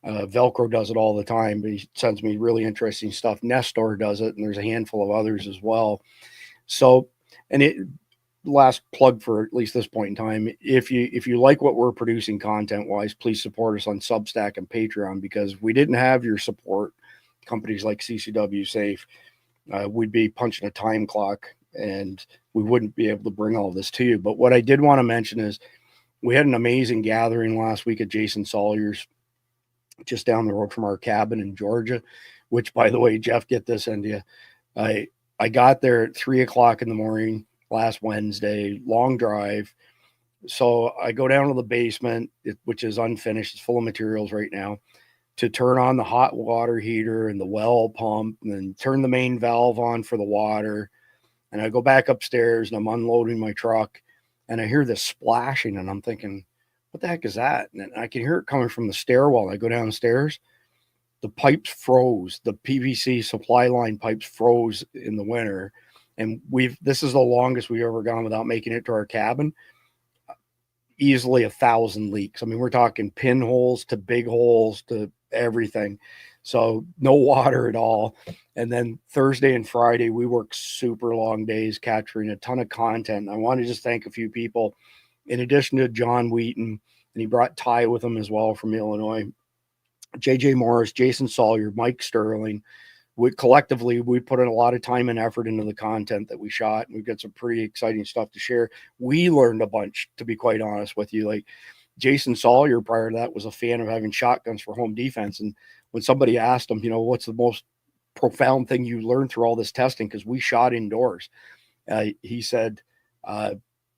Velcro does it all the time, but he sends me really interesting stuff. Nestor does it, and there's a handful of others as well. So, last plug for at least this point in time, if you like what we're producing content wise, please support us on Substack and Patreon, because if we didn't have your support, companies like CCW Safe, we'd be punching a time clock and we wouldn't be able to bring all this to you. But what I did want to mention is we had an amazing gathering last week at Jason Sawyer's just down the road from our cabin in Georgia, which, by the way, Jeff, get this into you. I got there at 3:00 in the morning last Wednesday, long drive. So I go down to the basement, which is unfinished. It's full of materials right now, to turn on the hot water heater and the well pump, and then turn the main valve on for the water. And I go back upstairs and I'm unloading my truck, and I hear this splashing, and I'm thinking, what the heck is that? And I can hear it coming from the stairwell. I go downstairs, the pipes froze. The PVC supply line pipes froze in the winter. And this is the longest we've ever gone without making it to our cabin. Easily 1,000 leaks. I mean, we're talking pinholes to big holes to everything. So no water at all. And then Thursday and Friday, we worked super long days capturing a ton of content. I want to just thank a few people, in addition to John Wheaton, and he brought Ty with him as well from Illinois, JJ Morris, Jason Sawyer, Mike Sterling. Collectively, we put in a lot of time and effort into the content that we shot, and we've got some pretty exciting stuff to share. We learned a bunch, to be quite honest with you. Like Jason Sawyer, prior to that, was a fan of having shotguns for home defense. And when somebody asked him, what's the most profound thing you learned through all this testing, because we shot indoors, he said,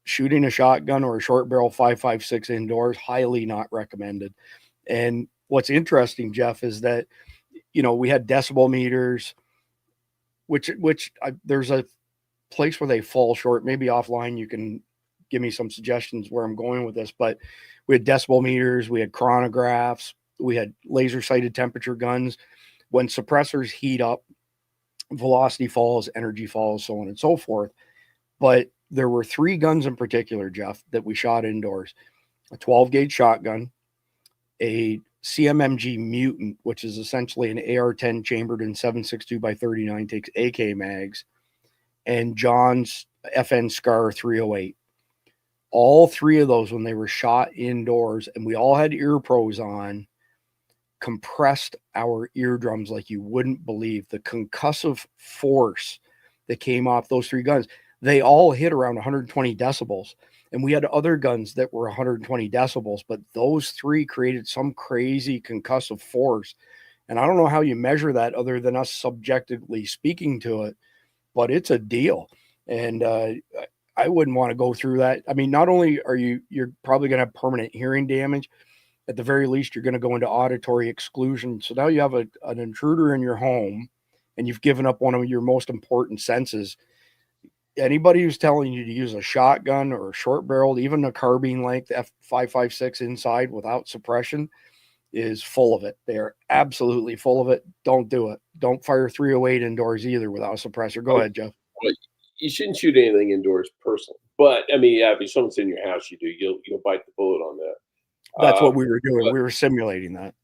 shooting a shotgun or a short barrel 5.56 indoors, highly not recommended. And what's interesting, Jeff, is that we had decibel meters, which there's a place where they fall short. Maybe offline you can give me some suggestions where I'm going with this, but we had decibel meters, we had chronographs, we had laser sighted temperature guns. When suppressors heat up, velocity falls, energy falls, so on and so forth. But there were 3 guns in particular, Jeff, that we shot indoors: a 12 gauge shotgun, a CMMG Mutant, which is essentially an AR-10 chambered in 7.62 by 39, takes AK mags, and John's FN Scar 308. All 3 of those, when they were shot indoors, and we all had ear pros on, compressed our eardrums like you wouldn't believe. The concussive force that came off those 3 guns, they all hit around 120 decibels. And we had other guns that were 120 decibels, but those 3 created some crazy concussive force. And I don't know how you measure that other than us subjectively speaking to it, but it's a deal. And I wouldn't want to go through that. I mean, not only you're probably going to have permanent hearing damage, at the very least, you're going to go into auditory exclusion. So now you have an intruder in your home, and you've given up one of your most important senses. Anybody who's telling you to use a shotgun or a short barreled, even a carbine length F5.56 inside without suppression, is full of it. They are absolutely full of it. Don't do it. Don't fire 308 indoors either without a suppressor. Go ahead, Jeff. Well, you shouldn't shoot anything indoors personally. But I mean, yeah, if someone's in your house, you'll bite the bullet on that. That's what we were doing. We were simulating that.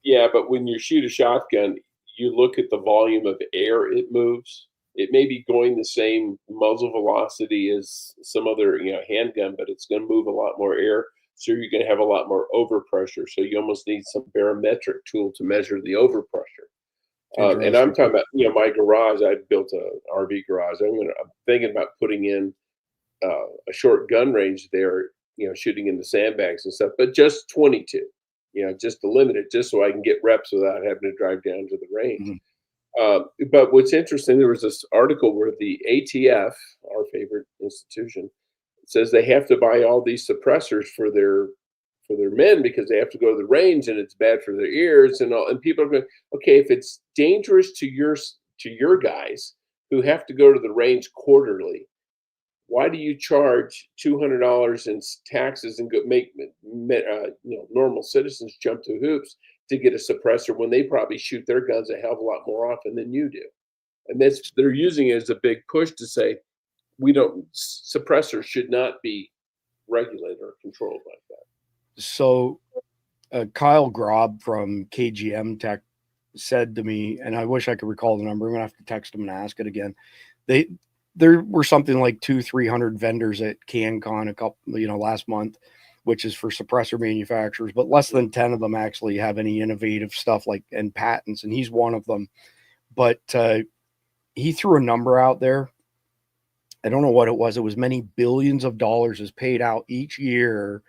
Yeah, but when you shoot a shotgun, you look at the volume of air it moves. It may be going the same muzzle velocity as some other, handgun, but it's going to move a lot more air. So you're going to have a lot more overpressure. So you almost need some barometric tool to measure the overpressure. And I'm talking about, my garage. I built an RV garage. I'm thinking about putting in a short gun range there, shooting in the sandbags and stuff, but just 22, just to limit it, just so I can get reps without having to drive down to the range. Mm-hmm. But what's interesting, there was this article where the ATF, our favorite institution, says they have to buy all these suppressors for their men because they have to go to the range and it's bad for their ears and all. And people are going, okay, if it's dangerous to your guys who have to go to the range quarterly, why do you charge $200 in taxes and make normal citizens jump through hoops to get a suppressor when they probably shoot their guns a hell of a lot more often than you do? And they're using it as a big push to say suppressors should not be regulated or controlled like that. So Kyle Grob from KGM Tech said to me, and I wish I could recall the number, I'm gonna have to text him and ask it again. There were something like 200-300 vendors at CanCon last month, which is for suppressor manufacturers, but less than 10 of them actually have any innovative stuff and patents, and he's one of them. But he threw a number out there. I don't know what it was. It was many billions of dollars is paid out each year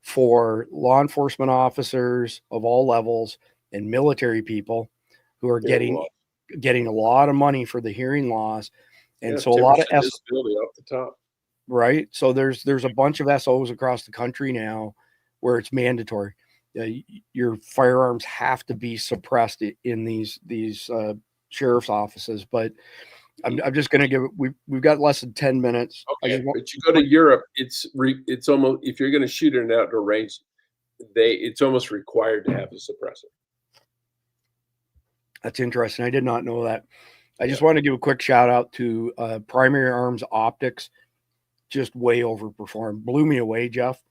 for law enforcement officers of all levels and military people who are getting a lot of money for the hearing loss. And so a lot of disability off the top. Right. So there's a bunch of SOs across the country now where it's mandatory. Your firearms have to be suppressed in these sheriff's offices. But I'm just going to give it. We've got less than 10 minutes. Okay, but you go to Europe, it's almost, if you're going to shoot in an outdoor range, it's almost required to have a suppressor. That's interesting. I did not know that. I just want to give a quick shout out to Primary Arms Optics. Just way overperformed. Blew me away, Jeff.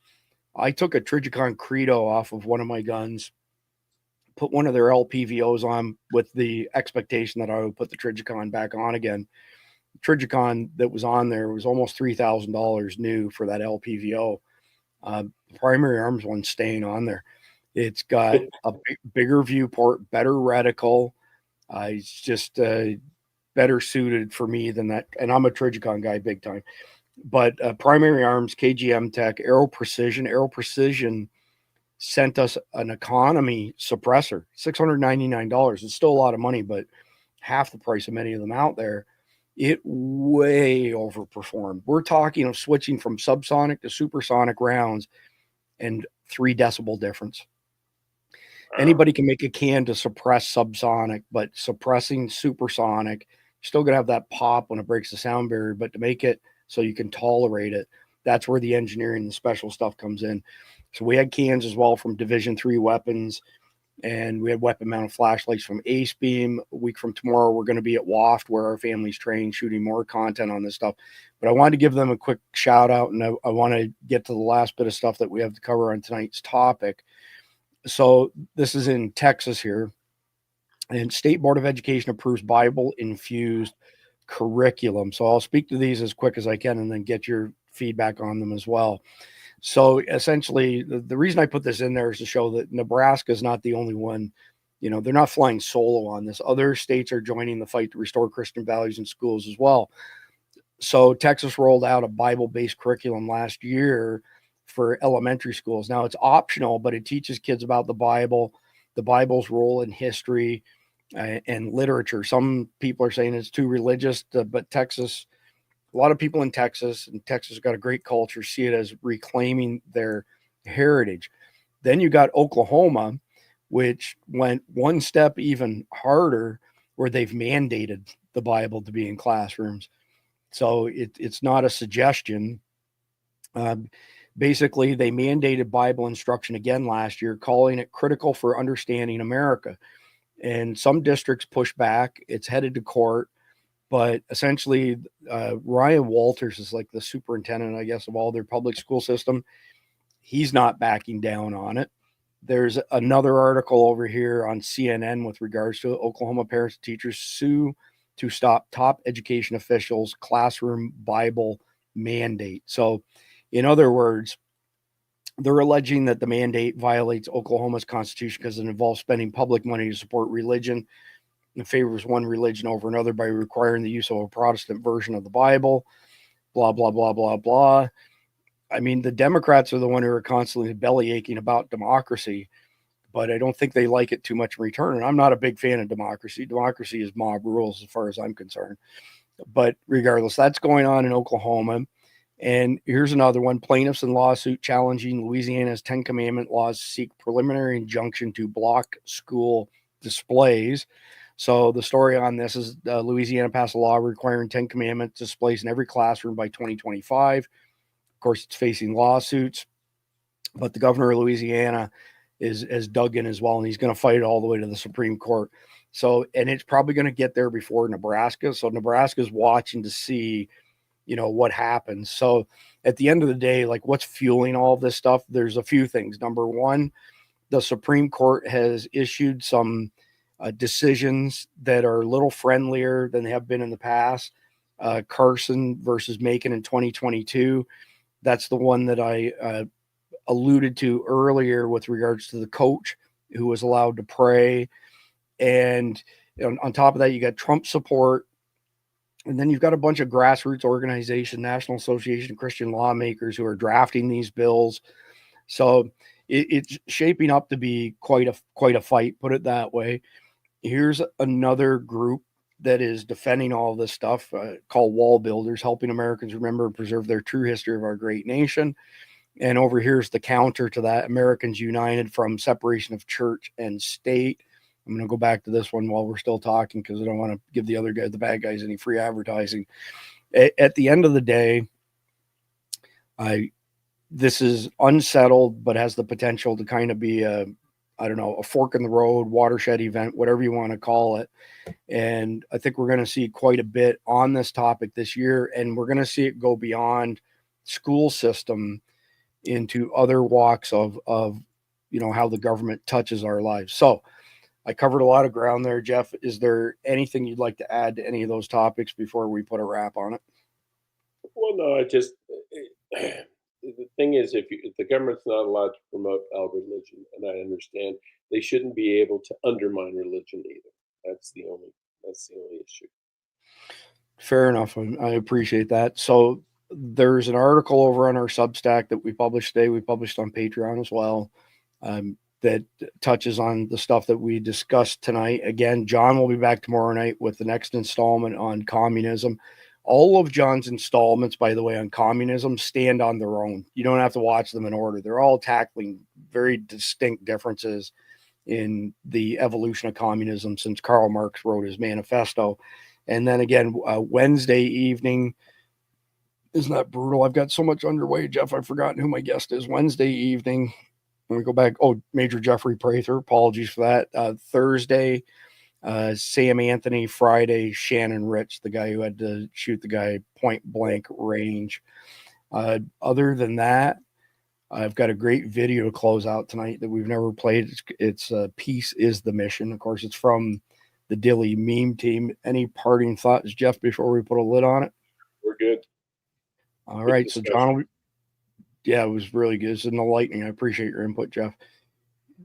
I took a Trijicon Credo off of one of my guns, put one of their LPVOs on with the expectation that I would put the Trijicon back on again. Trijicon that was on there was almost $3,000 new for that LPVO. Primary Arms one staying on there. It's got a bigger viewport, better reticle. It's just better suited for me than that. And I'm a Trijicon guy big time. But Primary Arms, KGM Tech, Aero Precision sent us an economy suppressor, $699. It's still a lot of money, but half the price of many of them out there. It way overperformed. We're talking of switching from subsonic to supersonic rounds and 3 decibel difference. Anybody can make a can to suppress subsonic, but suppressing supersonic, you're still going to have that pop when it breaks the sound barrier, but to make it so you can tolerate it, that's where the engineering and the special stuff comes in. So we had cans as well from Division 3 weapons, and we had weapon mounted flashlights from Ace Beam. A week from tomorrow, we're going to be at WAFT, where our family's trained, shooting more content on this stuff. But I wanted to give them a quick shout out, and I want to get to the last bit of stuff that we have to cover on tonight's topic. So this is in Texas here, and State Board of Education approves Bible-infused curriculum. So I'll speak to these as quick as I can and then get your feedback on them as well. So essentially, the reason I put this in there is to show that Nebraska is not the only one. You know, they're not flying solo on this. Other states are joining the fight to restore Christian values in schools as well. So Texas rolled out a Bible-based curriculum last year for elementary schools. Now it's optional, but it teaches kids about the Bible, the Bible's role in history, and literature. Some people are saying it's too religious, but Texas, a lot of people in Texas, and Texas has got a great culture, see it as reclaiming their heritage. Then you got Oklahoma, which went one step even harder, where they've mandated the Bible to be in classrooms. So it's not a suggestion. Basically, they mandated Bible instruction again last year, calling it critical for understanding America. And some districts push back. It's headed to court. But essentially, Ryan Walters is like the superintendent, I guess, of all their public school system. He's not backing down on it. There's another article over here on CNN with regards to Oklahoma parents and teachers sue to stop top education officials' classroom Bible mandate. So, in other words, they're alleging that the mandate violates Oklahoma's constitution because it involves spending public money to support religion and favors one religion over another by requiring the use of a Protestant version of the Bible, blah, blah, blah, blah, blah. I mean, the Democrats are the one who are constantly belly aching about democracy, but I don't think they like it too much in return. And I'm not a big fan of democracy. Democracy is mob rules as far as I'm concerned. But regardless, that's going on in Oklahoma. And here's another one. Plaintiffs in lawsuit challenging Louisiana's 10 Commandment laws seek preliminary injunction to block school displays. So the story on this is Louisiana passed a law requiring 10 Commandment displays in every classroom by 2025. Of course, it's facing lawsuits, but the governor of Louisiana is dug in as well, and he's going to fight it all the way to the Supreme Court. So, and it's probably going to get there before Nebraska. So Nebraska is watching to see, you know, what happens. So at the end of the day, like, what's fueling all of this stuff? There's a few things. Number one, the Supreme Court has issued some decisions that are a little friendlier than they have been in the past. Carson versus Macon in 2022. That's the one that I alluded to earlier with regards to the coach who was allowed to pray. And on top of that, you got Trump support. And then you've got a bunch of grassroots organization, National Association of Christian Lawmakers, who are drafting these bills. So it's shaping up to be quite a fight, put it that way. Here's another group that is defending all this stuff, called Wall Builders, helping Americans remember and preserve their true history of our great nation. And over here's the counter to that, Americans United from Separation of Church and State. I'm going to go back to this one while we're still talking, because I don't want to give the other guys, the bad guys, any free advertising. At the end of the day, this is unsettled, but has the potential to kind of be a fork in the road, watershed event, whatever you want to call it. And I think we're going to see quite a bit on this topic this year, and we're going to see it go beyond school system into other walks of how the government touches our lives. So I covered a lot of ground there, Jeff. Is there anything you'd like to add to any of those topics before we put a wrap on it? Well, no, the thing is, if the government's not allowed to promote our religion, and I understand, they shouldn't be able to undermine religion either. That's the only issue. Fair enough. I appreciate that. So there's an article over on our Substack that we published today. We published on Patreon as well, that touches on the stuff that we discussed tonight. Again, John will be back tomorrow night with the next installment on communism. All of John's installments, by the way, on communism stand on their own. You don't have to watch them in order. They're all tackling very distinct differences in the evolution of communism since Karl Marx wrote his manifesto. And then again, Wednesday evening, isn't that brutal? I've got so much underway, Jeff. I've forgotten who my guest is. Wednesday evening, when we go back, Major Jeffrey Prather. Apologies for that. Thursday, Sam Anthony. Friday, Shannon Rich, the guy who had to shoot the guy point blank range. Other than that, I've got a great video to close out tonight that we've never played. It's Peace is the Mission. Of course, it's from the Dilly meme team. Any parting thoughts, Jeff, before we put a lid on it? We're good. All right. So John, it was really good. It's enlightening. I appreciate your input, Jeff.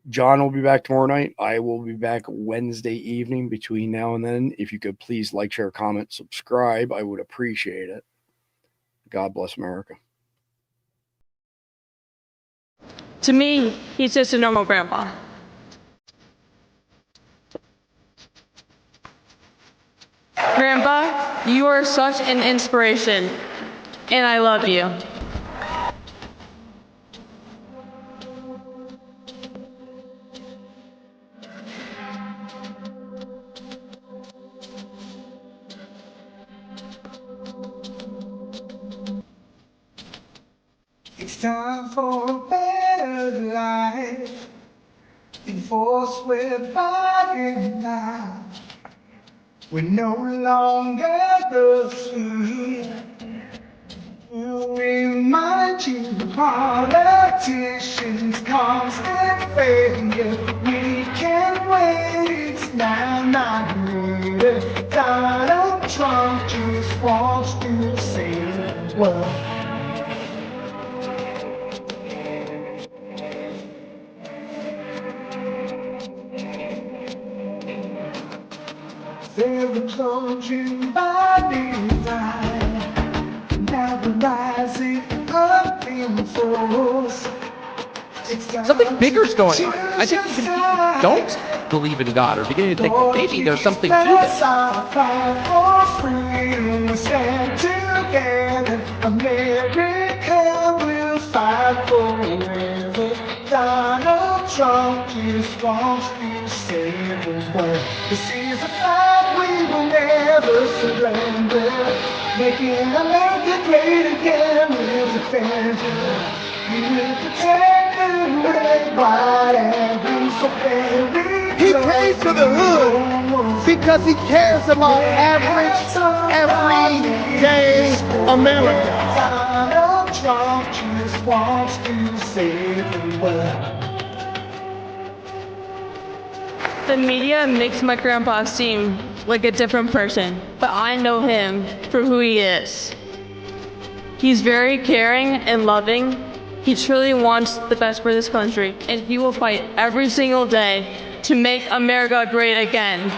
John will be back tomorrow night. I will be back Wednesday evening. Between now and then, if you could please like, share, comment, subscribe, I would appreciate it. God bless America. To me, he's just a normal grandpa. Grandpa, you are such an inspiration, and I love you. It's time for a better life. Enforced with body now. We're no longer the few. We'll remind you, politicians, constant failure. We can wait, it's now, not later. Donald Trump just wants to save the world. They're closing by design. Now the rising up in force. Something bigger's going on. I think even people who don't believe in God are beginning to think that maybe there's something to this. For freedom, we stand together. America will fight forever. Donald Trump just wants to save the world. This is a fight we will never surrender. Making America great again, we'll defend her. We will protect the red, white, and blue so very. He pays for the hood because he cares about average, everyday America. Donald Trump just wants to save the world. The media makes my grandpa seem like a different person, but I know him for who he is. He's very caring and loving. He truly wants the best for this country, and he will fight every single day to make America great again.